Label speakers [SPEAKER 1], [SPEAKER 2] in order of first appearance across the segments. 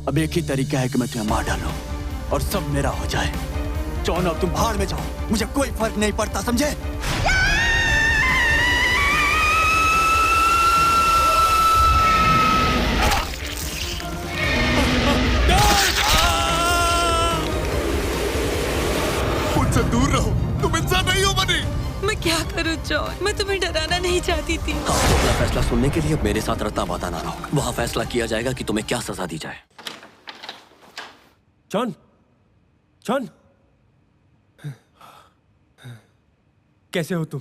[SPEAKER 1] अब एक ही तरीका है कि मैं तुम्हें मार डालूं और सब मेरा हो जाए। जॉन, अब तुम भाड़ में जाओ, मुझे कोई फर्क नहीं पड़ता, समझे?
[SPEAKER 2] मुझसे दूर रहो, तुम इंसान नहीं हो बनी।
[SPEAKER 3] मैं क्या करूं जॉन, मैं तुम्हें डराना नहीं चाहती थी।
[SPEAKER 4] अपना फैसला सुनने के लिए मेरे साथ रत्ता बाता ना रहो। वहाँ फैसला किया जाएगा कि तुम्हें क्या सजा दी जाए।
[SPEAKER 5] जॉन, जॉन, कैसे हो तुम?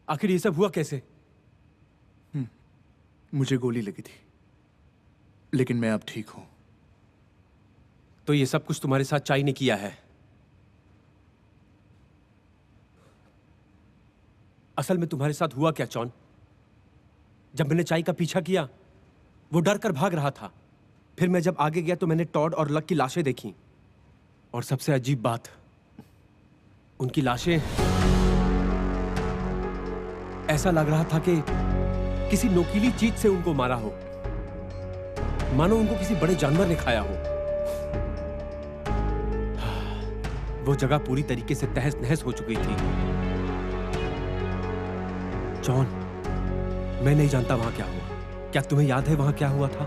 [SPEAKER 5] आखिर ये सब हुआ कैसे?
[SPEAKER 2] मुझे गोली लगी थी, लेकिन मैं अब ठीक हूं।
[SPEAKER 5] तो ये सब कुछ तुम्हारे साथ चाई ने किया है? असल में तुम्हारे साथ हुआ क्या जॉन? जब मैंने चाई का पीछा किया, वो डर कर भाग रहा था। फिर मैं जब आगे गया तो मैंने टॉड और लक की लाशें देखी। और सबसे अजीब बात, उनकी लाशें ऐसा लग रहा था कि किसी नोकीली चीज से उनको मारा हो, मानो उनको किसी बड़े जानवर ने खाया हो। वो जगह पूरी तरीके से तहस नहस हो चुकी थी। जॉन, मैं नहीं जानता वहां क्या हुआ। क्या तुम्हें याद है वहां क्या हुआ था?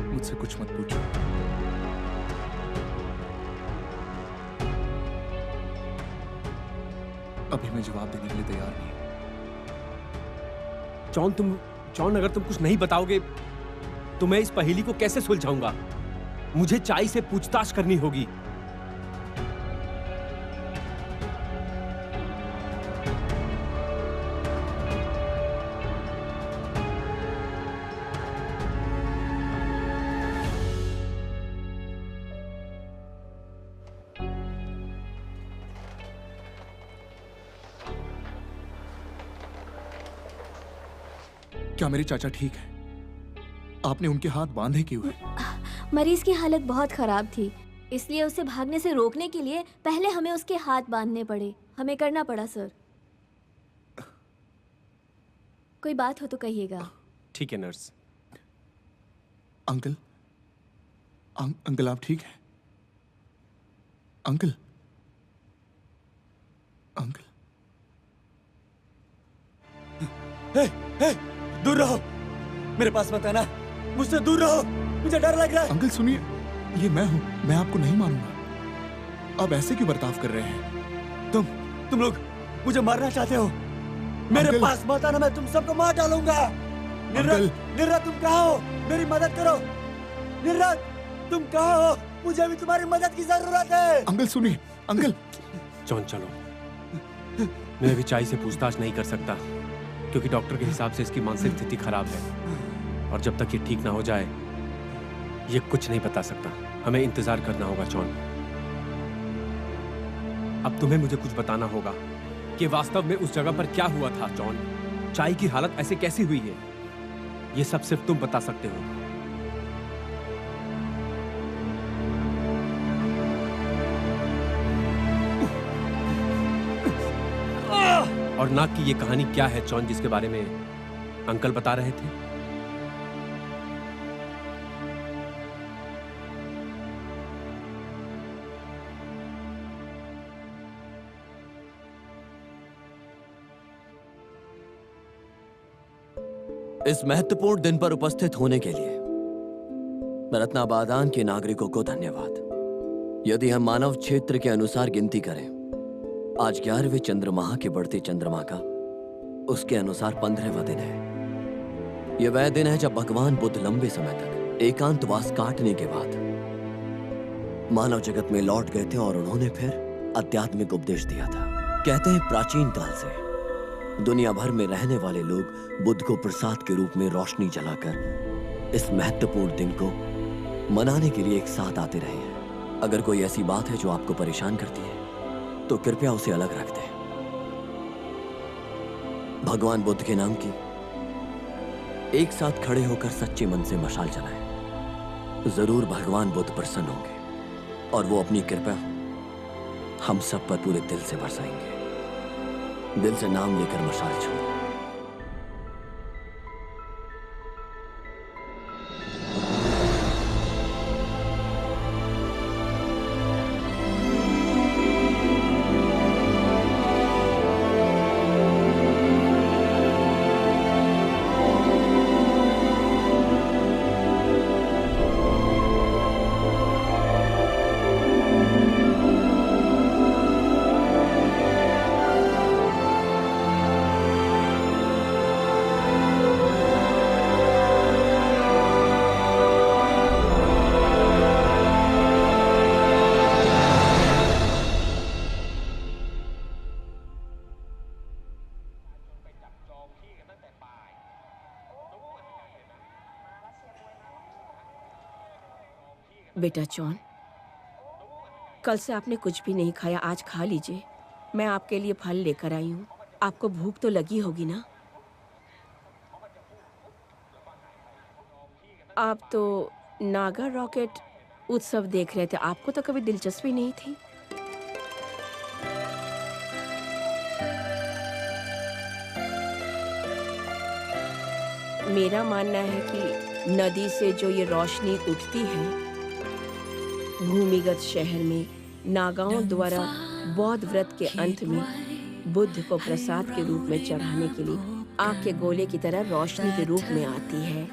[SPEAKER 2] मुझसे कुछ मत पूछो। अभी मैं जवाब देने के लिए तैयार नहीं।
[SPEAKER 5] जॉन, अगर तुम कुछ नहीं बताओगे तो मैं इस पहेली को कैसे सुलझाऊंगा? मुझे चाई से पूछताछ करनी होगी।
[SPEAKER 2] क्या मेरे चाचा ठीक है? आपने उनके हाथ बांधे क्यों है?
[SPEAKER 6] मरीज की हालत बहुत खराब थी, इसलिए उसे भागने से रोकने के लिए पहले हमें उसके हाथ बांधने पड़े। हमें करना पड़ा सर। कोई बात हो तो कहिएगा।
[SPEAKER 5] ठीक है नर्स।
[SPEAKER 2] अंकल, अंकल आप ठीक हैं? Uncle, uncle.
[SPEAKER 1] हे, दूर रहो, मेरे पास मत आना, मुझसे दूर रहो, मुझे डर लग रहा है।
[SPEAKER 2] अंकल सुनिए, ये मैं हूं, मैं आपको नहीं मारूंगा। अब ऐसे क्यों बर्ताव कर रहे हैं?
[SPEAKER 1] तुम लोग मुझे मारना चाहते हो? मेरे पास मत आना, मैं तुम सबको मार डालूंगा। निर्रत, तुम कहाँ हो? मेरी मदद करो। निर्रत, तुम कहाँ हो? मुझे भी तुम्हारी मदद की जरूरत है।
[SPEAKER 2] अंकल सुनिए, अंकल।
[SPEAKER 5] जॉन चलो, मैं अभी चाई से पूछताछ नहीं कर सकता क्योंकि डॉक्टर के हिसाब से इसकी मानसिक स्थिति खराब है और जब तक ये ठीक ना हो जाए ये कुछ नहीं बता सकता। हमें इंतजार करना होगा जॉन। अब तुम्हें मुझे कुछ बताना होगा कि वास्तव में उस जगह पर क्या हुआ था जॉन। चाई की हालत ऐसे कैसी हुई है, ये सब सिर्फ तुम बता सकते हो। और ना कि ये कहानी क्या है जॉन जिसके बारे में अंकल बता रहे थे।
[SPEAKER 4] इस महत्वपूर्ण दिन पर उपस्थित होने के लिए रत्नाबादान के नागरिकों को धन्यवाद। यदि हम मानव क्षेत्र के अनुसार गिनती करें, आज 11वें चंद्रमाह के बढ़ते चंद्रमा का उसके अनुसार 15वां दिन है। यह वह दिन है जब भगवान बुद्ध लंबे समय तक एकांतवास काटने के बाद मानव जगत में लौट गए थे और उन्होंने फिर आध्यात्मिक उपदेश दिया था। कहते हैं प्राचीन काल से दुनिया भर में रहने वाले लोग बुद्ध को प्रसाद के रूप में रोशनी जलाकर इस महत्वपूर्ण दिन को मनाने के लिए एक साथ आते रहे हैं। अगर कोई ऐसी बात है जो आपको परेशान करती है तो कृपया उसे अलग रख दें। भगवान बुद्ध के नाम की एक साथ खड़े होकर सच्चे मन से मशाल जलाएं। जरूर भगवान बुद्ध प्रसन्न होंगे और वो अपनी कृपा हम सब पर पूरे दिल से बरसाएंगे। दिल से नाम लेकर मशाल छोड़ो।
[SPEAKER 7] बेटा जॉन, कल से आपने कुछ भी नहीं खाया, आज खा लीजिए। मैं आपके लिए फल लेकर आई हूँ। आपको भूख तो लगी होगी ना? आप तो नागा रॉकेट उत्सव देख रहे थे, आपको तो कभी दिलचस्पी नहीं थी? मेरा मानना है कि नदी से जो ये रोशनी उठती है, भूमिगत शहर में नागाओं द्वारा बौद्ध व्रत के अंत में बुद्ध को प्रसाद के रूप में चढ़ाने के लिए आग के गोले की तरह रोशनी के रूप में आती है।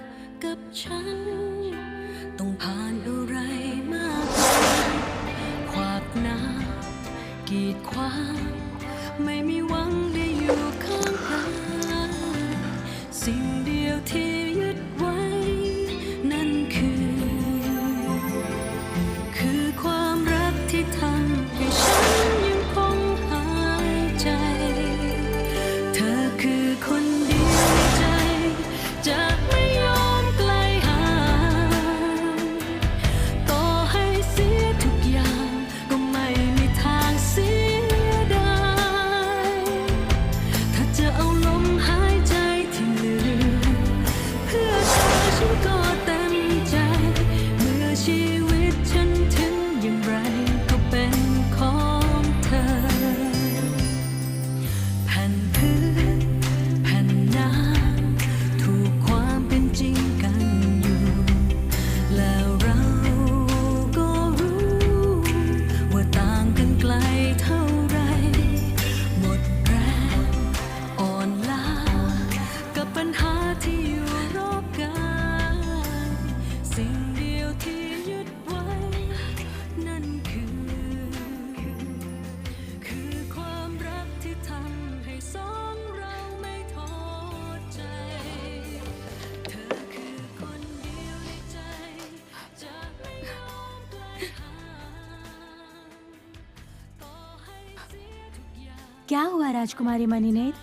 [SPEAKER 8] क्या हुआ राजकुमारी मणिनेत?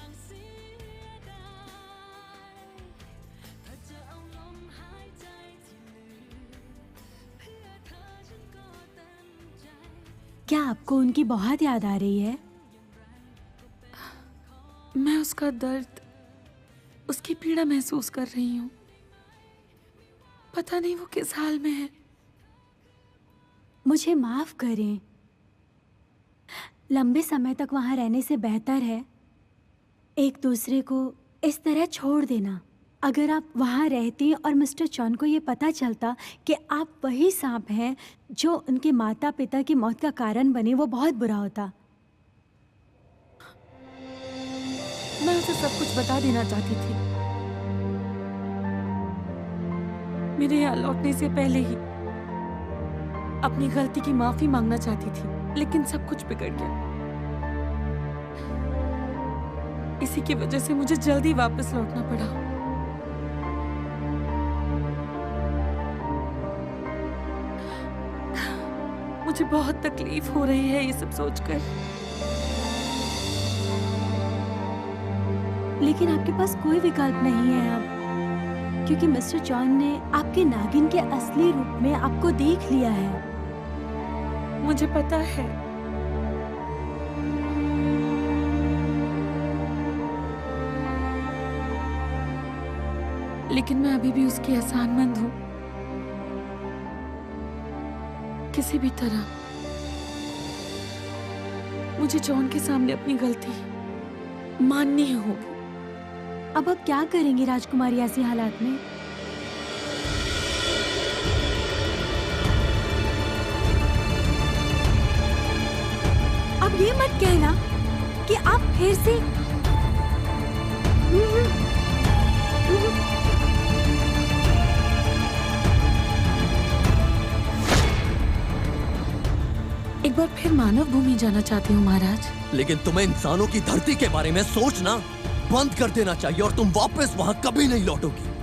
[SPEAKER 8] क्या आपको उनकी बहुत याद आ रही है?
[SPEAKER 3] मैं उसका दर्द, उसकी पीड़ा महसूस कर रही हूँ। पता नहीं वो किस हाल में है।
[SPEAKER 8] मुझे माफ करें, लंबे समय तक वहां रहने से बेहतर है एक दूसरे को इस तरह छोड़ देना। अगर आप वहां रहती और मिस्टर चॉन को ये पता चलता कि आप वही सांप हैं जो उनके माता पिता की मौत का कारण बने, वो बहुत बुरा होता।
[SPEAKER 3] मैं उसे सब कुछ बता देना चाहती थी। मेरे यहाँ लौटने से पहले ही अपनी गलती की माफी मांगना चाहती थी, लेकिन सब कुछ बिगड़ गया। इसी की वजह से मुझे जल्दी वापस लौटना पड़ा। मुझे बहुत तकलीफ हो रही है ये सब सोचकर।
[SPEAKER 8] लेकिन आपके पास कोई विकल्प नहीं है अब, क्योंकि मिस्टर चॉन ने आपके नागिन के असली रूप में आपको देख लिया है।
[SPEAKER 3] मुझे पता है, लेकिन मैं अभी भी उसकी एहसानमंद हूँ। किसी भी तरह मुझे जॉन के सामने अपनी गलती माननी होगी।
[SPEAKER 8] अब आप क्या करेंगी राजकुमारी ऐसी हालात में? अब ये मत कहना कि आप फिर से
[SPEAKER 3] एक बार फिर मानव भूमि जाना चाहती हूँ महाराज।
[SPEAKER 4] लेकिन तुम्हें इंसानों की धरती के बारे में सोचना बंद कर देना चाहिए और तुम वापस वहां कभी नहीं लौटोगी।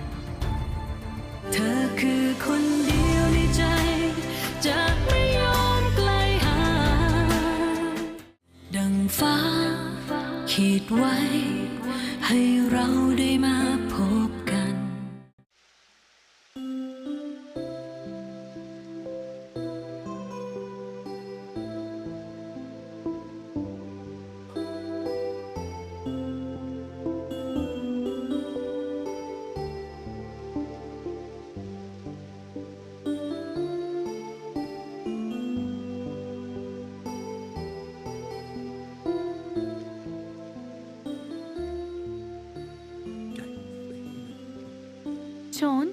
[SPEAKER 3] जॉन,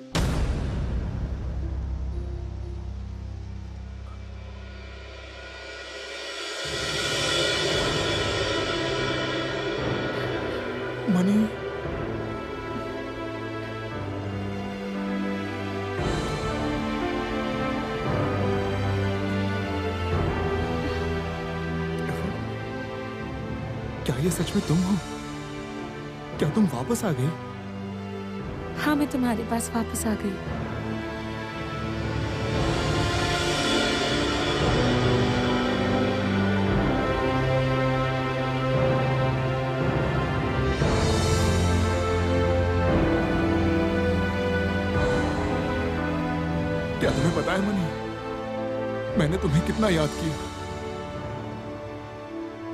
[SPEAKER 2] मनी, क्या ये सच में तुम हो? क्या तुम वापस आ गई?
[SPEAKER 3] हाँ मैं तुम्हारे पास वापस आ गई।
[SPEAKER 2] क्या तुम्हें पता है मनी, मैंने तुम्हें कितना याद किया?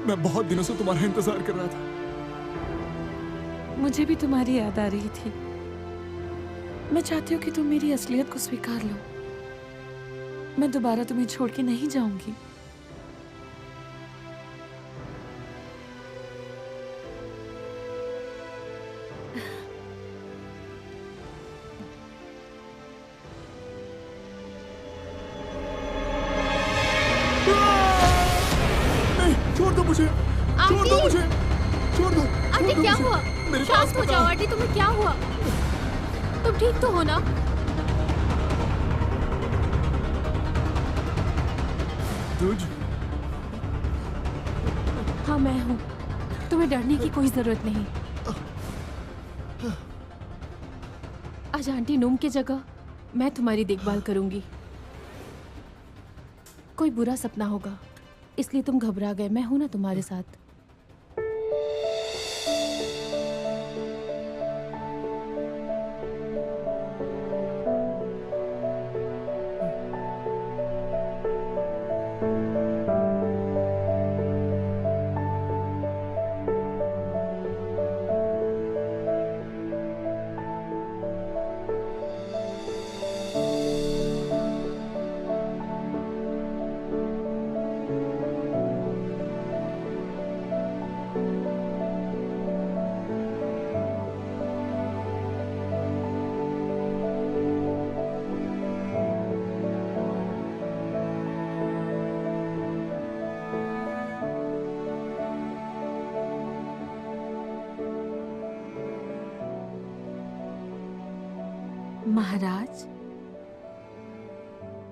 [SPEAKER 2] मैं बहुत दिनों से तुम्हारा इंतजार कर रहा था।
[SPEAKER 3] मुझे भी तुम्हारी याद आ रही थी। मैं चाहती हूँ कि तुम मेरी असलियत को स्वीकार लो। मैं दोबारा तुम्हें छोड़ के नहीं जाऊंगी।
[SPEAKER 2] नहीं, छोड़ दो मुझे, छोड़ दो मुझे, छोड़ दो।
[SPEAKER 6] आंटी क्या हुआ?
[SPEAKER 2] मेरे पास
[SPEAKER 6] शांत हो
[SPEAKER 2] बता।
[SPEAKER 6] जाओ आंटी, तुम्हें क्या हुआ? तुम ठीक तो हो ना?
[SPEAKER 2] तुझ
[SPEAKER 3] हाँ मैं हूँ, तुम्हें डरने की कोई जरूरत नहीं। आज आंटी नूम की जगह मैं तुम्हारी देखभाल करूंगी। कोई बुरा सपना होगा इसलिए तुम घबरा गए। मैं हूं ना तुम्हारे साथ। महाराज,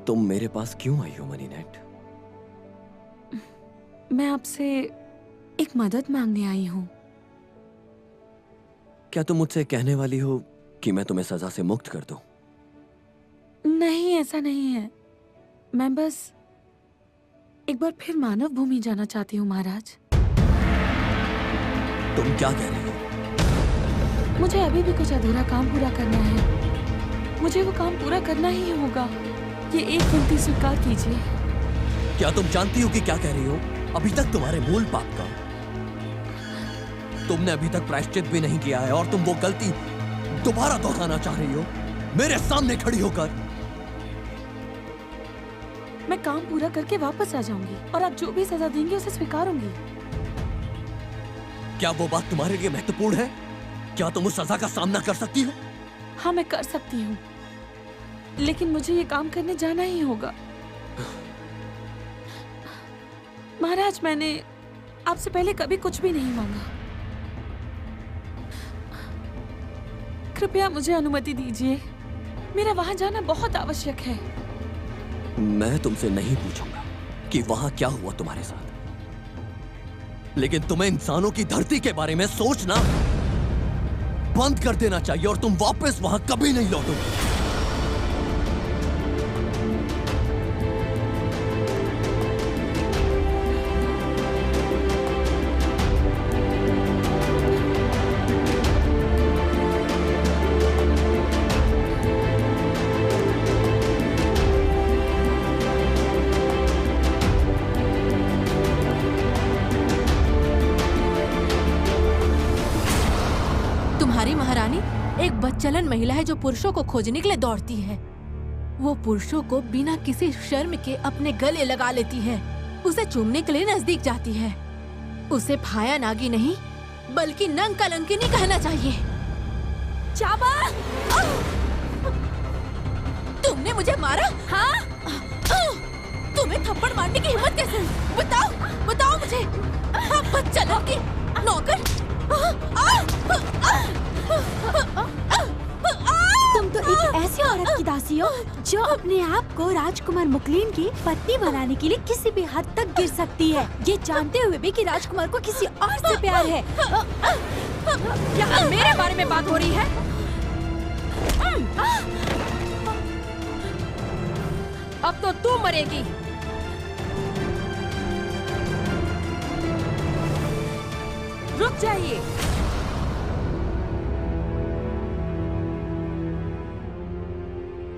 [SPEAKER 4] तुम मेरे पास क्यों आई हो मनी नेट?
[SPEAKER 3] मैं आपसे एक मदद मांगने आई हूँ।
[SPEAKER 4] क्या तुम मुझसे कहने वाली हो कि मैं तुम्हें सजा से मुक्त कर दूं?
[SPEAKER 3] नहीं, ऐसा नहीं है। मैं बस एक बार फिर मानव भूमि जाना चाहती हूँ महाराज।
[SPEAKER 4] तुम क्या कह रही हो?
[SPEAKER 3] मुझे अभी भी कुछ अधूरा काम पूरा करना है। मुझे वो काम पूरा करना ही होगा। ये एक विनती स्वीकार कीजिए।
[SPEAKER 4] क्या तुम जानती हो कि क्या कह रही हो? अभी तक तुम्हारे मूल पाप का तुमने अभी तक प्रायश्चित भी नहीं किया है और तुम वो गलती दोबारा दोहराना चाह रही हो मेरे सामने खड़ी होकर।
[SPEAKER 3] मैं काम पूरा करके वापस आ जाऊंगी और आप जो भी सजा देंगे उसे स्वीकारूंगी।
[SPEAKER 4] क्या वो बात तुम्हारे लिए महत्वपूर्ण है? क्या तुम उस सजा का सामना कर सकती हो?
[SPEAKER 3] हाँ मैं कर सकती हूँ, लेकिन मुझे ये काम करने जाना ही होगा। महाराज, मैंने आपसे पहले कभी कुछ भी नहीं मांगा। कृपया मुझे अनुमति दीजिए। मेरा वहां जाना बहुत आवश्यक है।
[SPEAKER 4] मैं तुमसे नहीं पूछूंगा कि वहां क्या हुआ तुम्हारे साथ, लेकिन तुम्हें इंसानों की धरती के बारे में सोचना बंद कर देना चाहिए और तुम वापस वहां कभी नहीं लौटोगे।
[SPEAKER 9] तुम्हारी महारानी एक बदचलन महिला है जो पुरुषों को खोजने के लिए दौड़ती है। वो पुरुषों को बिना किसी शर्म के अपने गले लगा लेती है, उसे चूमने के लिए नजदीक जाती है। उसे भाया नागी नहीं बल्कि नंग कलंकिनी कहना चाहिए। चाबा! तुमने मुझे मारा? हाँ? तुम्हें थप्पड़ मारने की हिम्मत कैसे हुई? बताओ, बताओ मुझे। बदचलन की नौकर।
[SPEAKER 8] तुम तो एक ऐसी औरत की दासी हो जो अपने आप को राजकुमार मुकलिन की पत्नी बनाने के लिए किसी भी हद तक गिर सकती है, ये जानते हुए भी कि राजकुमार को किसी और से प्यार है।
[SPEAKER 3] यहाँ मेरे बारे में बात हो रही है? अब तो तू मरेगी। रुक जाइए।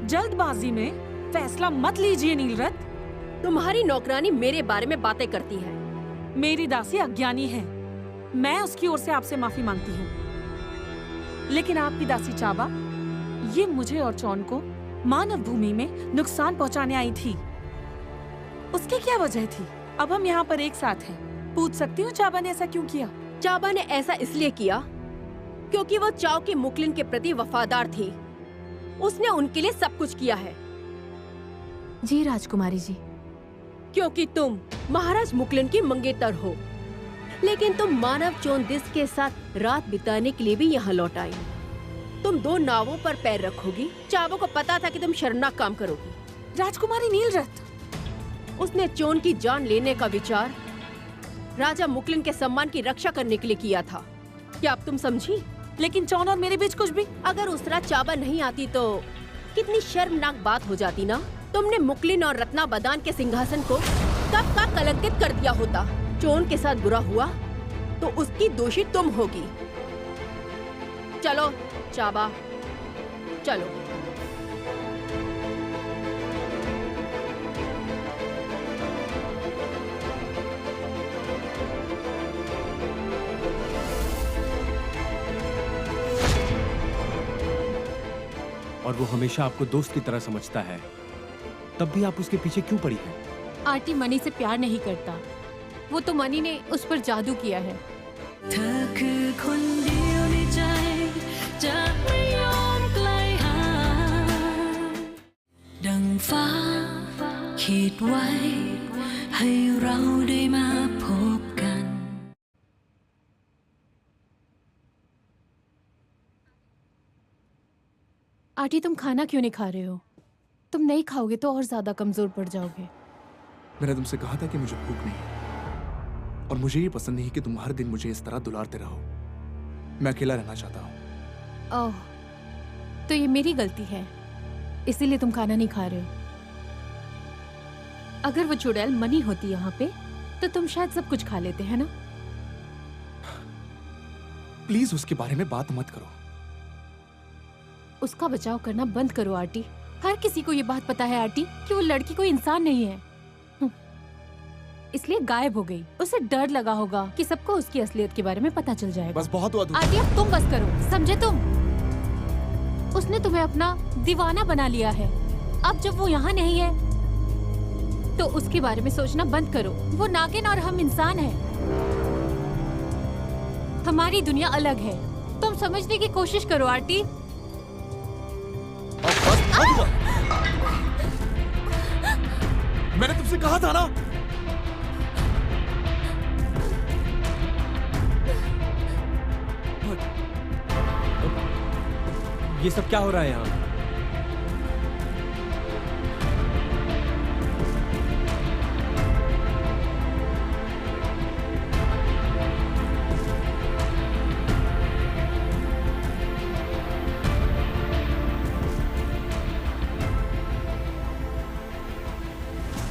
[SPEAKER 3] जल्दबाजी में फैसला मत लीजिए नीलरत।
[SPEAKER 10] तुम्हारी नौकरानी मेरे बारे में बातें करती है।
[SPEAKER 3] मेरी दासी अज्ञानी है, मैं उसकी ओर से आपसे माफी मांगती हूँ। लेकिन आपकी दासी चाबा ये मुझे और चौन को मानव भूमि में नुकसान पहुंचाने आई थी। उसकी क्या वजह थी? अब हम यहाँ पर एक साथ हैं। पूछ सकती हूँ चाबा ने ऐसा क्यों किया?
[SPEAKER 10] चाबा ने ऐसा इसलिए किया क्योंकि वो चाव की मुकलिन के प्रति वफादार थी। उसने उनके लिए सब कुछ किया है।
[SPEAKER 9] जी राजकुमारी जी।
[SPEAKER 10] क्योंकि तुम महाराज मुकलिन की मंगेतर हो, लेकिन तुम मानव चोंदिस के साथ रात बिताने के लिए भी यहाँ लौट आई। तुम 2 नावों पर पैर रखोगी। चाबो को पता था कि तुम शर्मनाक काम करोगी।
[SPEAKER 3] राजकुमारी नीलरत,
[SPEAKER 10] उसने चोन की जान लेने का विचार राजा मुकलिन के सम्मान की रक्षा करने के लिए किया था। क्या अब तुम समझी?
[SPEAKER 3] लेकिन चौन और मेरे बीच कुछ भी।
[SPEAKER 10] अगर उस रात चाबा नहीं आती तो कितनी शर्मनाक बात हो जाती ना। तुमने मुकलिन और रत्ना बदान के सिंहासन को कब का कलंकित कर दिया होता। चोन के साथ बुरा हुआ तो उसकी दोषी तुम होगी। चलो चाबा, चलो।
[SPEAKER 5] और वो हमेशा आपको दोस्त की तरह समझता है, तब भी आप उसके पीछे क्यों पड़ी हैं?
[SPEAKER 9] आंटी मनी से प्यार नहीं करता। वो तो मनी ने उस पर जादू किया है। आंटी तुम खाना क्यों नहीं खा रहे हो? तुम नहीं खाओगे तो और ज्यादा कमजोर पड़ जाओगे।
[SPEAKER 2] मैंने तुमसे कहा था कि मुझे भूख नहीं है, और मुझे ये पसंद नहीं कि तुम हर दिन मुझे इस तरह दुलारते रहो। मैं अकेला रहना चाहता हूँ।
[SPEAKER 9] ओह, तो ये मेरी गलती है, इसीलिए तुम खाना नहीं खा रहे हो। अगर वो चुड़ैल मनी होती यहाँ पे तो तुम शायद सब कुछ खा लेते, है ना?
[SPEAKER 2] प्लीज उसके बारे में बात मत करो।
[SPEAKER 9] उसका बचाव करना बंद करो आंटी। हर किसी को ये बात पता है आंटी कि वो लड़की कोई इंसान नहीं है, इसलिए गायब हो गई। उसे डर लगा होगा कि सबको उसकी असलियत के बारे में पता चल जाएगा।
[SPEAKER 2] बस बहुत हुआ
[SPEAKER 9] आंटी, अब तुम बस करो, समझे तुम? उसने तुम्हें अपना दीवाना बना लिया है। अब जब वो यहाँ नहीं है तो उसके बारे में सोचना बंद करो। वो नागिन और हम इंसान हैं। हमारी दुनिया अलग है। तुम समझने की कोशिश करो आंटी।
[SPEAKER 2] मैंने तुमसे कहा था ना।
[SPEAKER 5] ये सब क्या हो रहा है यहाँ?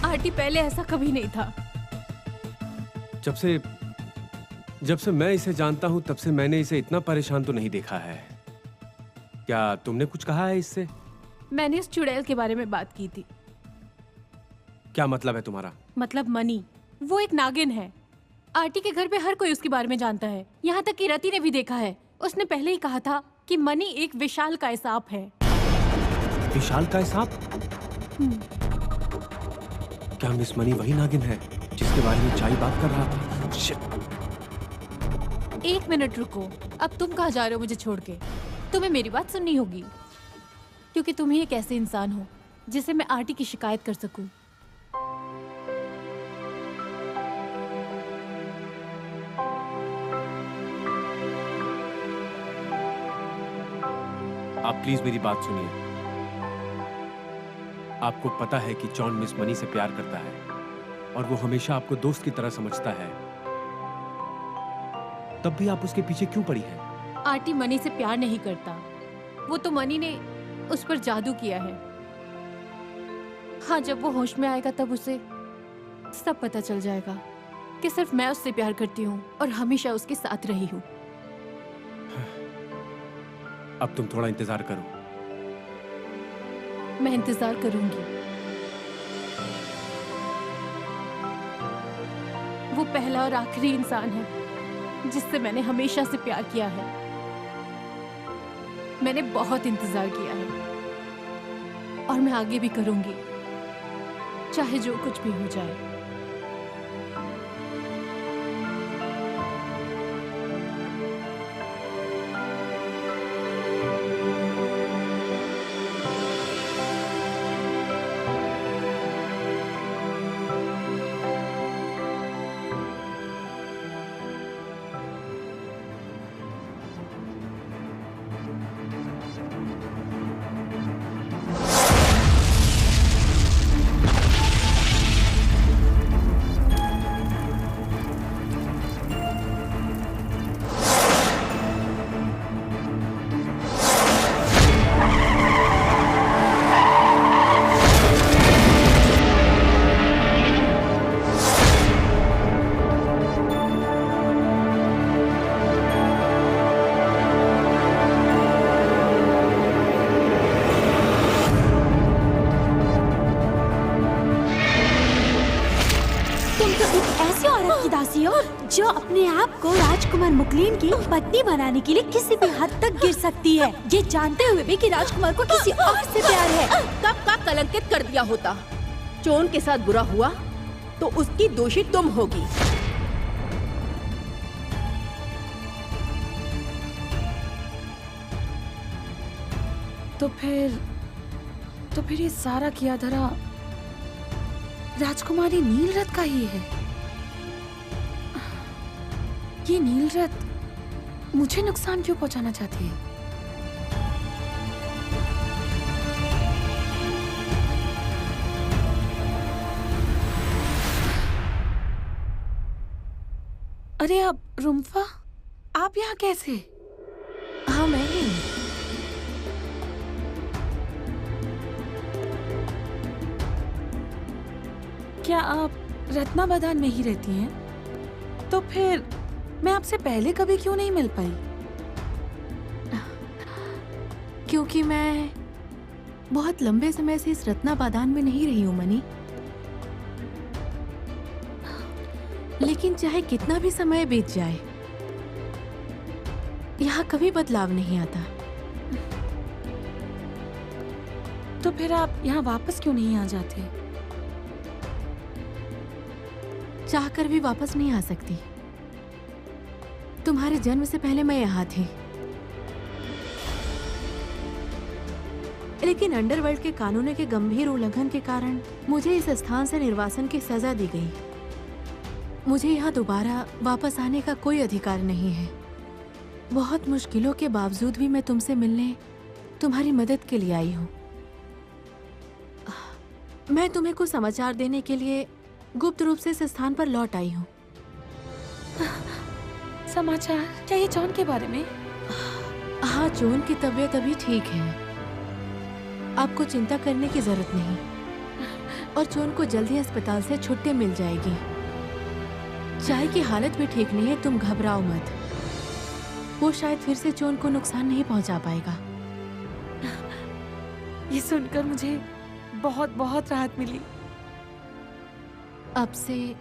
[SPEAKER 9] आंटी, पहले ऐसा कभी नहीं था।
[SPEAKER 5] जब से मैं इसे जानता हूं तब से मैंने इसे इतना परेशान तो नहीं देखा है। क्या तुमने कुछ कहा है इससे?
[SPEAKER 9] मैंने इस चुड़ैल के बारे में बात की थी।
[SPEAKER 5] क्या मतलब है तुम्हारा?
[SPEAKER 9] मतलब मनी, वो एक नागिन है। आंटी के घर पे हर कोई उसके बारे में जानता है, यहाँ तक कि रति ने भी देखा है। उसने पहले ही कहा था कि मनी एक विशाल काय सांप है।
[SPEAKER 5] विशाल काय सांप? क्या मिस मनी वही नागिन है जिसके बारे में चाई बात कर रहा था? शिट।
[SPEAKER 9] एक मिनट रुको, अब तुम कहाँ जा रहे हो मुझे छोड़ के? तुम्हें मेरी बात सुननी होगी। क्योंकि तुम ही एक ऐसे इंसान हो जिसे मैं आरटी की शिकायत कर सकूं।
[SPEAKER 5] आप प्लीज मेरी बात सुनिए। आपको पता है कि जॉन मिस मनी से प्यार करता है और वो हमेशा आपको दोस्त की तरह समझता है, तब भी आप उसके पीछे क्यों पड़ी हैं?
[SPEAKER 9] आरटी मनी से प्यार नहीं करता, वो तो मनी ने उस पर जादू किया है। हाँ, जब वो होश में आएगा तब उसे सब पता चल जाएगा कि सिर्फ मैं उससे प्यार करती हूँ और हमेशा उसके साथ रही हूँ।
[SPEAKER 5] अब तुम थोड़ा इंतजार करो।
[SPEAKER 9] मैं इंतजार करूंगी। वो पहला और आखिरी इंसान है जिससे मैंने हमेशा से प्यार किया है। मैंने बहुत इंतजार किया है और मैं आगे भी करूंगी, चाहे जो कुछ भी हो जाए।
[SPEAKER 8] जो अपने आप को राजकुमार मुकलेन की पत्नी बनाने के लिए किसी भी हद तक गिर सकती है, ये जानते हुए भी कि राजकुमार को किसी और से प्यार है।
[SPEAKER 10] कब का कलंकित कर दिया होता। चोन के साथ बुरा हुआ तो उसकी दोषी तुम होगी।
[SPEAKER 3] तो फिर ये सारा किया धरा राजकुमारी नीलरथ का ही है। ये नीलरथ मुझे नुकसान क्यों पहुंचाना चाहती है? अरे आप रुम्फा, आप यहाँ कैसे?
[SPEAKER 9] हाँ, मैं ही।
[SPEAKER 3] क्या आप रत्नाबदान में ही रहती हैं? तो फिर मैं आपसे पहले कभी क्यों नहीं मिल पाई?
[SPEAKER 9] क्योंकि मैं बहुत लंबे समय से इस रत्नाबादान में नहीं रही हूँ मनी। लेकिन चाहे कितना भी समय बीत जाए, यहाँ कभी बदलाव नहीं आता।
[SPEAKER 3] तो फिर आप यहाँ वापस क्यों नहीं आ जाते?
[SPEAKER 9] चाहकर भी वापस नहीं आ सकती। तुम्हारे जन्म से पहले मैं यहाँ थी, लेकिन अंडरवर्ल्ड के कानूनों के गंभीर उल्लंघन के कारण मुझे इस स्थान से निर्वासन की सजा दी गई। मुझे यहाँ दोबारा वापस आने का कोई अधिकार नहीं है। बहुत मुश्किलों के बावजूद भी मैं तुमसे मिलने, तुम्हारी मदद के लिए आई हूँ। मैं तुम्हें कुछ समाचार देने के लिए गुप्त रूप से इस स्थान पर लौट आई हूँ।
[SPEAKER 3] समाचार? क्या ये जॉन के बारे में?
[SPEAKER 9] हाँ, जॉन की तबीयत अभी ठीक है, आपको चिंता करने की जरूरत नहीं। और जॉन को जल्दी अस्पताल से छुट्टी मिल जाएगी। चाय की हालत भी ठीक नहीं है, तुम घबराओ मत। वो शायद फिर से जॉन को नुकसान नहीं पहुंचा पाएगा।
[SPEAKER 3] ये सुनकर मुझे बहुत बहुत राहत मिली।
[SPEAKER 9] अब से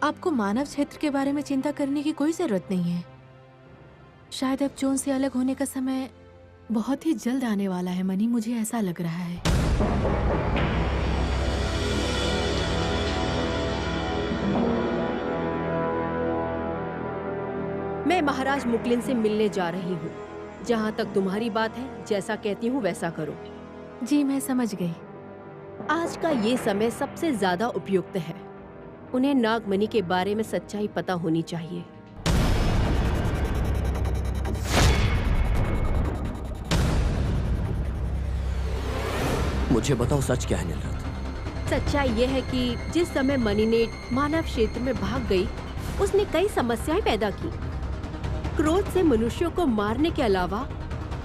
[SPEAKER 9] आपको मानव क्षेत्र के बारे में चिंता करने की कोई जरूरत नहीं है। शायद अब जॉन से अलग होने का समय बहुत ही जल्द आने वाला है मनी, मुझे ऐसा लग रहा है।
[SPEAKER 10] मैं महाराज मुकलिन से मिलने जा रही हूँ। जहाँ तक तुम्हारी बात है, जैसा कहती हूँ वैसा करो।
[SPEAKER 9] जी मैं समझ गई।
[SPEAKER 10] आज का ये समय सबसे ज्यादा उपयुक्त है। उन्हें नागमणि के बारे में सच्चाई पता होनी चाहिए।
[SPEAKER 4] मुझे बताओ सच क्या है नीलरत?
[SPEAKER 10] सच्चाई ये है कि जिस समय मणिनेट मानव क्षेत्र में भाग गई, उसने कई समस्याएं पैदा की। क्रोध से मनुष्यों को मारने के अलावा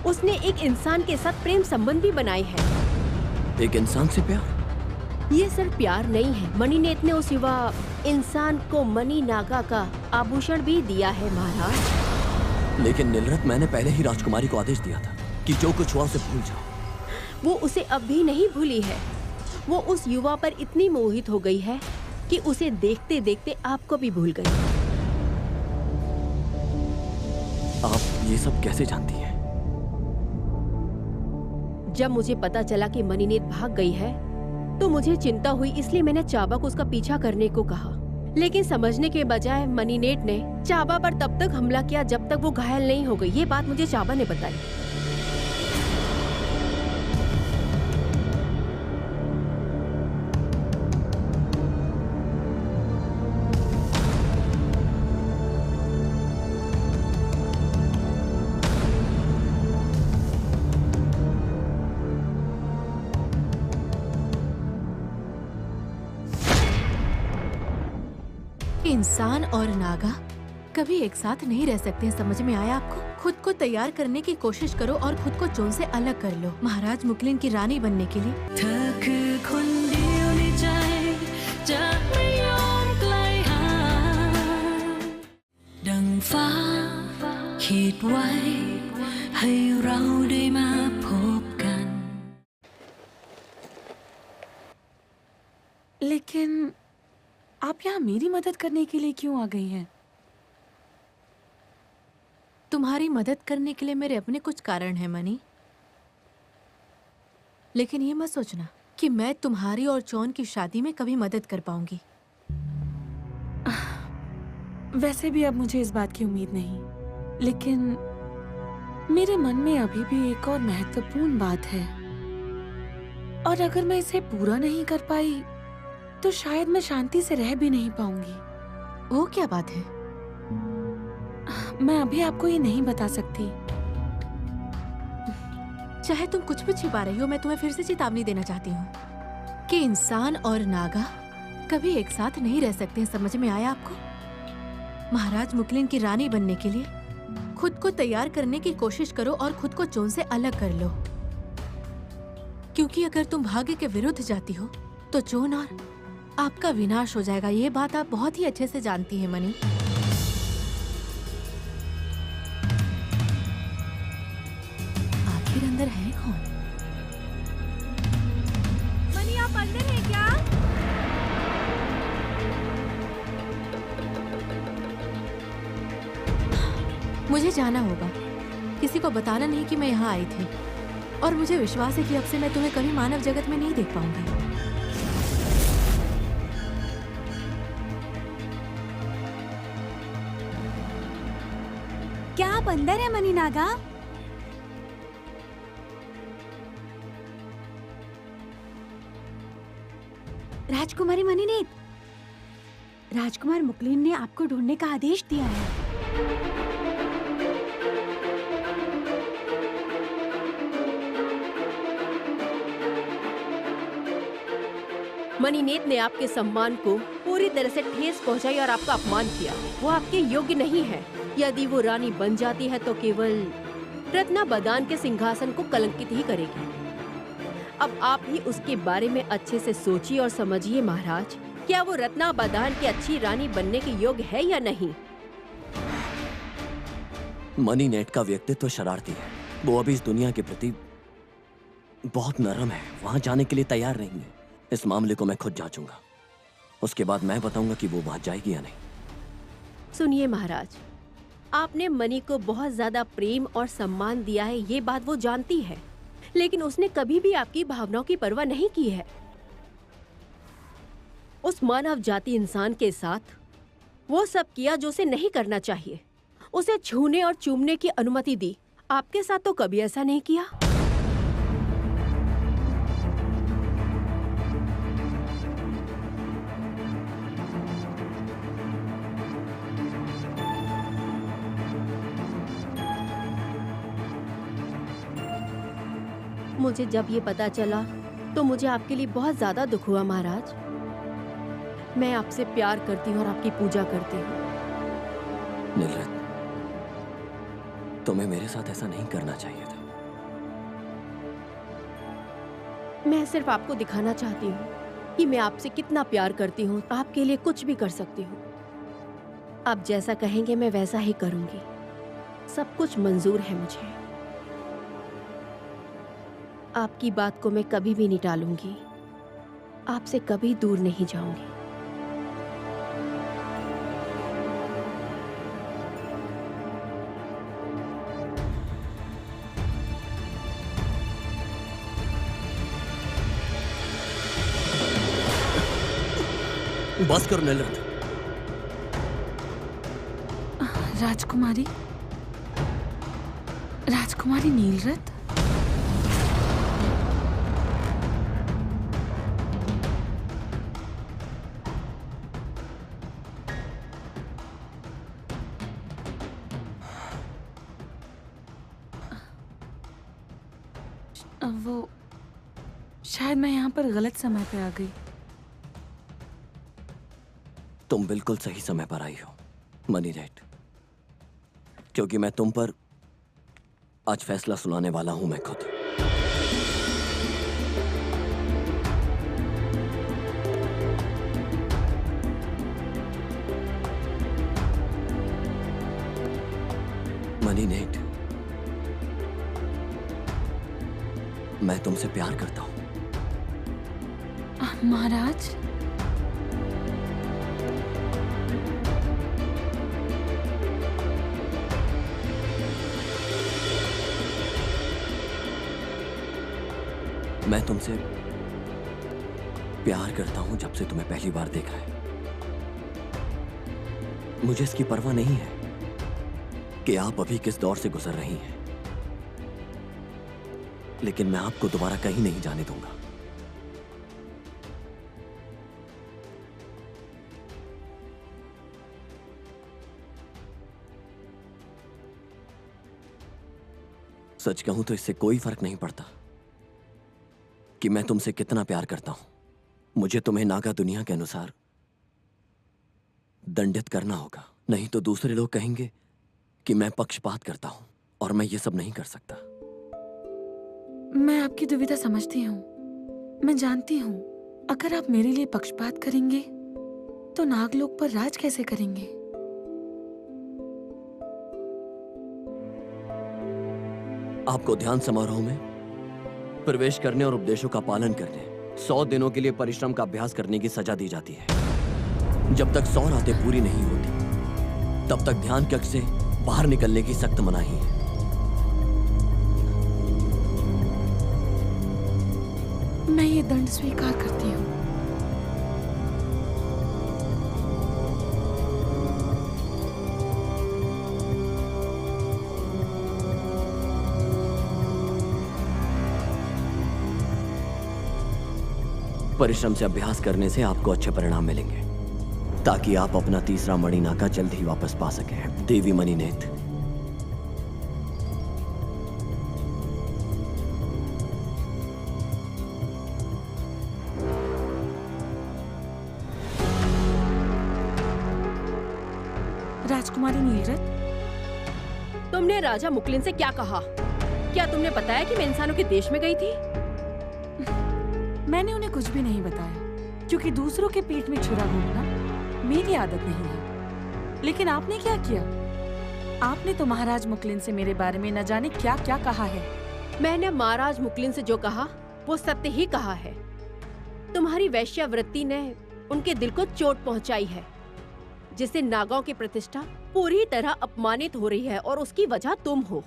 [SPEAKER 10] उसने एक इंसान के साथ प्रेम संबंध भी बनाए हैं।
[SPEAKER 4] एक इंसान से प्यार?
[SPEAKER 10] ये सिर्फ प्यार नहीं है, मणिनेट ने उस युवा इंसान को मणि नागा का आभूषण भी दिया है महाराज।
[SPEAKER 4] लेकिन नीलरत, मैंने पहले ही राजकुमारी को आदेश दिया था कि जो कुछ हुआ उसे भूल जाओ।
[SPEAKER 10] वो उसे अब भी नहीं भूली है। वो उस युवा पर इतनी मोहित हो गई है कि उसे देखते देखते आपको भी भूल गई।
[SPEAKER 4] आप ये सब कैसे जानती हैं?
[SPEAKER 10] जब मुझे पता चला कि मणिनेट भाग गई है तो मुझे चिंता हुई, इसलिए मैंने चाबा को उसका पीछा करने को कहा। लेकिन समझने के बजाय मणिनेट ने चाबा पर तब तक हमला किया जब तक वो घायल नहीं हो गई। ये बात मुझे चाबा ने बताई।
[SPEAKER 9] इंसान और नागा कभी एक साथ नहीं रह सकते, समझ में आया आपको? खुद को तैयार करने की कोशिश करो और खुद को चोन से अलग कर लो। महाराज मुकलिन की रानी बनने के लिए।
[SPEAKER 3] लेकिन आप यहाँ मेरी मदद करने के लिए क्यों आ गई हैं?
[SPEAKER 9] तुम्हारी मदद करने के लिए मेरे अपने कुछ कारण हैं मनी। लेकिन ये मत सोचना कि मैं तुम्हारी और चौन की शादी में कभी मदद कर पाऊंगी।
[SPEAKER 3] वैसे भी अब मुझे इस बात की उम्मीद नहीं, लेकिन मेरे मन में अभी भी एक और महत्वपूर्ण बात है, और अगर मैं इसे पूरा नहीं कर पाई तो शायद मैं शांति से रह भी नहीं पाऊंगी।
[SPEAKER 9] वो क्या बात है?
[SPEAKER 3] मैं अभी आपको ये नहीं बता सकती।
[SPEAKER 9] चाहे तुम कुछ भी छिपा रही हो, मैं तुम्हें फिर से चेतावनी देना चाहती हूँ कि इंसान और नागा कभी एक साथ नहीं रह सकते, समझ में आया आपको? महाराज मुकलिन की रानी बनने के लिए खुद को तैयार करने की कोशिश करो और खुद को चोन से अलग कर लो, क्योंकि अगर तुम भाग्य के विरुद्ध जाती हो तो चोन और आपका विनाश हो जाएगा। ये बात आप बहुत ही अच्छे से जानती हैं मनी। आखिर अंदर है कौन?
[SPEAKER 6] मनी, आप अंदर हैं क्या?
[SPEAKER 9] मुझे जाना होगा। किसी को बताना नहीं कि मैं यहाँ आई थी, और मुझे विश्वास है कि अब से मैं तुम्हें कभी मानव जगत में नहीं देख पाऊंगी।
[SPEAKER 8] क्या आप अंदर है मनी नागा? राजकुमारी मणिनेट, राजकुमार मुकलिन ने आपको ढूंढने का आदेश दिया है।
[SPEAKER 10] मणिनेट ने आपके सम्मान को पूरी तरह से ठेस पहुंचाई और आपका अपमान किया। वो आपके योग्य नहीं है। यदि वो रानी बन जाती है तो केवल रत्ना बदान के सिंहासन को कलंकित ही करेगी। अब आप ही उसके बारे में अच्छे से सोचिए और समझिए महाराज, क्या वो रत्ना बदान की अच्छी रानी बनने के योग्य है या नहीं?
[SPEAKER 4] मणिनेट का व्यक्तित्व शरारती है। वो अभी इस दुनिया के प्रति बहुत नरम है, वहां जाने के लिए तैयार नहीं है। इस मामले को मैं खुद जांचूंगा, उसके बाद मैं बताऊंगा कि वो वहां जाएगी या नहीं।
[SPEAKER 10] सुनिए महाराज, आपने मणि को बहुत ज्यादा प्रेम और सम्मान दिया है, ये बात वो जानती है, लेकिन उसने कभी भी आपकी भावनाओं की परवाह नहीं की है। उस मानव जाति इंसान के साथ वो सब किया जो उसे नहीं करना चाहिए। उसे छूने और चूमने की अनुमति दी। आपके साथ तो कभी ऐसा नहीं किया। मुझे जब ये पता चला तो मुझे आपके लिए बहुत ज्यादा दुख हुआ महाराज। मैं आपसे प्यार करती हूँ और आपकी पूजा करती हूँ।
[SPEAKER 4] नीलरत्न, तुम्हें मेरे साथ ऐसा नहीं करना चाहिए था।
[SPEAKER 10] मैं सिर्फ आपको दिखाना चाहती हूँ कि मैं आपसे कितना प्यार करती हूँ। आपके लिए कुछ भी कर सकती हूँ। आप जैसा कहेंगे मैं वैसा ही करूंगी। सब कुछ मंजूर है मुझे। आपकी बात को मैं कभी भी नहीं टालूंगी। आपसे कभी दूर नहीं जाऊंगी।
[SPEAKER 4] बस करो नीलरत्न।
[SPEAKER 3] राजकुमारी, राजकुमारी नीलरत्न। वो शायद मैं यहाँ पर गलत समय पे आ गई।
[SPEAKER 4] तुम बिल्कुल सही समय पर आई हो मनी नेट, क्योंकि मैं तुम पर आज फैसला सुनाने वाला हूं मैं खुद। मनी नेट, मैं तुमसे प्यार करता हूं।
[SPEAKER 3] महाराज,
[SPEAKER 4] मैं तुमसे प्यार करता हूं जब से तुम्हें पहली बार देखा है। मुझे इसकी परवाह नहीं है कि आप अभी किस दौर से गुजर रही हैं, लेकिन मैं आपको दोबारा कहीं नहीं जाने दूंगा। सच कहूं तो इससे कोई फर्क नहीं पड़ता कि मैं तुमसे कितना प्यार करता हूं। मुझे तुम्हें नागा दुनिया के अनुसार दंडित करना होगा, नहीं तो दूसरे लोग कहेंगे कि मैं पक्षपात करता हूं, और मैं ये सब नहीं कर सकता।
[SPEAKER 3] मैं आपकी दुविधा समझती हूँ। मैं जानती हूँ अगर आप मेरे लिए पक्षपात करेंगे तो नागलोक पर राज कैसे करेंगे।
[SPEAKER 4] आपको ध्यान समारोह में प्रवेश करने और उपदेशों का पालन करने 100 दिनों के लिए परिश्रम का अभ्यास करने की सजा दी जाती है। जब तक 100 रातें पूरी नहीं होती तब तक ध्यान कक्ष से बाहर निकलने की सख्त मनाही है।
[SPEAKER 3] मैं ये दंड स्वीकार करती हूँ।
[SPEAKER 4] परिश्रम से अभ्यास करने से आपको अच्छे परिणाम मिलेंगे, ताकि आप अपना तीसरा मणिनाका जल्द ही वापस पा सकें। देवी मणिनेत,
[SPEAKER 3] राजकुमारी नीलरत्न,
[SPEAKER 10] तुमने राजा मुकलिन से क्या कहा? क्या तुमने बताया कि मैं इंसानों के देश में गई थी?
[SPEAKER 3] मैंने उन्हें कुछ भी नहीं बताया, क्योंकि दूसरों के पेट में छुरा घूमना मेरी आदत नहीं है। लेकिन आपने क्या किया? आपने तो महाराज मुकलिन से मेरे बारे में न जाने क्या क्या कहा है।
[SPEAKER 10] मैंने महाराज मुकलिन से जो कहा वो सत्य ही कहा है। तुम्हारी वैश्यावृत्ति ने उनके दिल को चोट पहुंचाई है, जिससे नागाओं की प्रतिष्ठा पूरी तरह अपमानित हो रही है, और उसकी वजह तुम हो।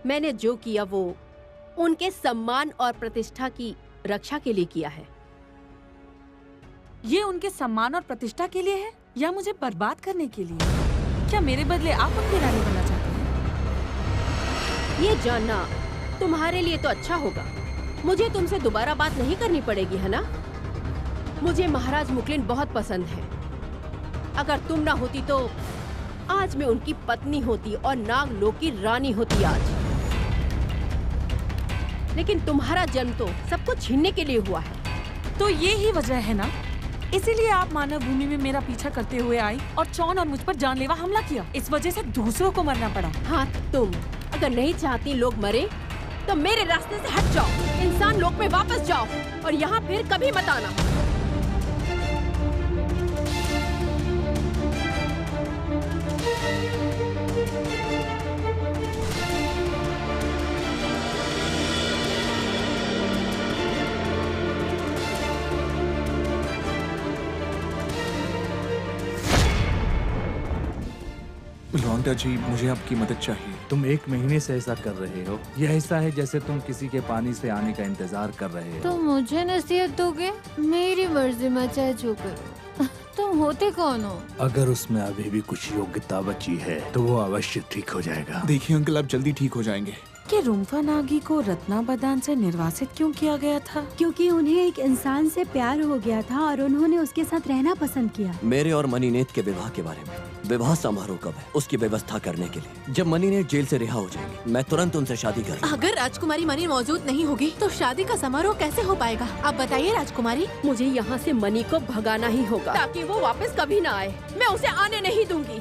[SPEAKER 10] मैंने जो किया वो उनके सम्मान और प्रतिष्ठा की रक्षा के लिए किया है।
[SPEAKER 3] ये उनके सम्मान और प्रतिष्ठा के लिए है या मुझे बर्बाद करने के लिए? क्या मेरे बदले आप उनकी रानी बनना चाहते हैं?
[SPEAKER 10] ये जानना तुम्हारे लिए तो अच्छा होगा। मुझे तुमसे दोबारा बात नहीं करनी पड़ेगी, है ना? मुझे महाराज मुकलिन बहुत पसंद है। अगर तुम ना होती तो आज मैं उनकी पत्नी होती और नागलोक की रानी होती आज। लेकिन तुम्हारा जन्म तो सब कुछ छीनने के लिए हुआ है।
[SPEAKER 3] तो ये ही वजह है ना, इसीलिए आप मानव भूमि में मेरा पीछा करते हुए आई और चौन और मुझ पर जानलेवा हमला किया। इस वजह से दूसरों को मरना पड़ा।
[SPEAKER 10] हाँ, तुम अगर नहीं चाहती लोग मरे तो मेरे रास्ते से हट जाओ, इंसान लोक में वापस जाओ और यहाँ फिर कभी मत आना।
[SPEAKER 2] लौंडा जी, मुझे आपकी मदद चाहिए।
[SPEAKER 11] तुम 1 महीने से ऐसा कर रहे हो। यह ऐसा है जैसे तुम किसी के पानी से आने का इंतजार कर रहे हो।
[SPEAKER 12] तुम मुझे नसीहत दोगे? मेरी मर्जी में चाहे जो करो। तुम होते कौन हो?
[SPEAKER 11] अगर उसमें अभी भी कुछ योग्यता बची है तो वो अवश्य ठीक हो जाएगा।
[SPEAKER 2] देखिए अंकल, आप जल्दी ठीक हो जाएंगे।
[SPEAKER 3] कि रुम्फा नागी को रत्नाबदान से निर्वासित क्यों किया गया था?
[SPEAKER 8] क्योंकि उन्हें एक इंसान से प्यार हो गया था और उन्होंने उसके साथ रहना पसंद किया।
[SPEAKER 4] मेरे और मनीनेत के विवाह के बारे में, विवाह समारोह कब है उसकी व्यवस्था करने के लिए। जब मनीनेत जेल से रिहा हो जाएंगे, मैं तुरंत उनसे शादी करूंगा।
[SPEAKER 9] अगर राजकुमारी मनी मौजूद नहीं होगी तो शादी का समारोह कैसे हो पाएगा? आप बताइए राजकुमारी।
[SPEAKER 10] मुझे यहाँ से मनी को भगाना ही होगा ताकि वो वापस कभी ना आए। मैं उसे आने नहीं दूंगी।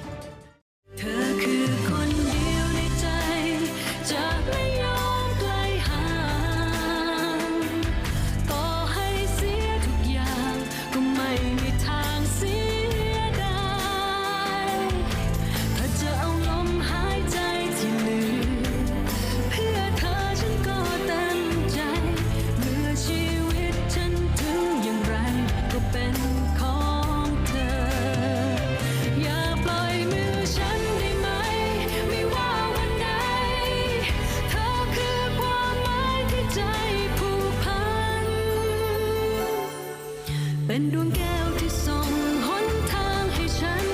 [SPEAKER 13] เป็นดวงแก้วที่ส่องหนทางให้ฉัน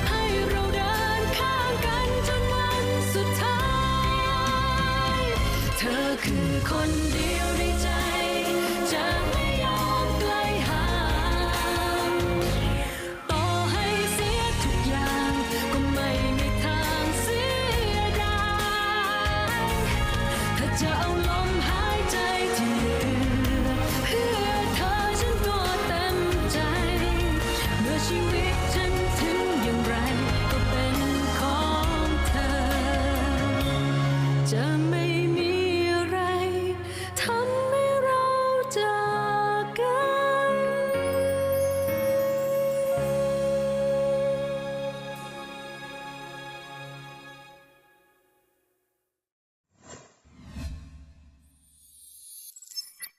[SPEAKER 13] ให้เราเดินข้างกันจนวันสุดท้ายเธอคือคนเดียวในใจจะไม่ยอมไกลห่างต่อให้เสียทุกอย่างก็ไม่มีทางเสียดายถ้าจะเอาลมหาย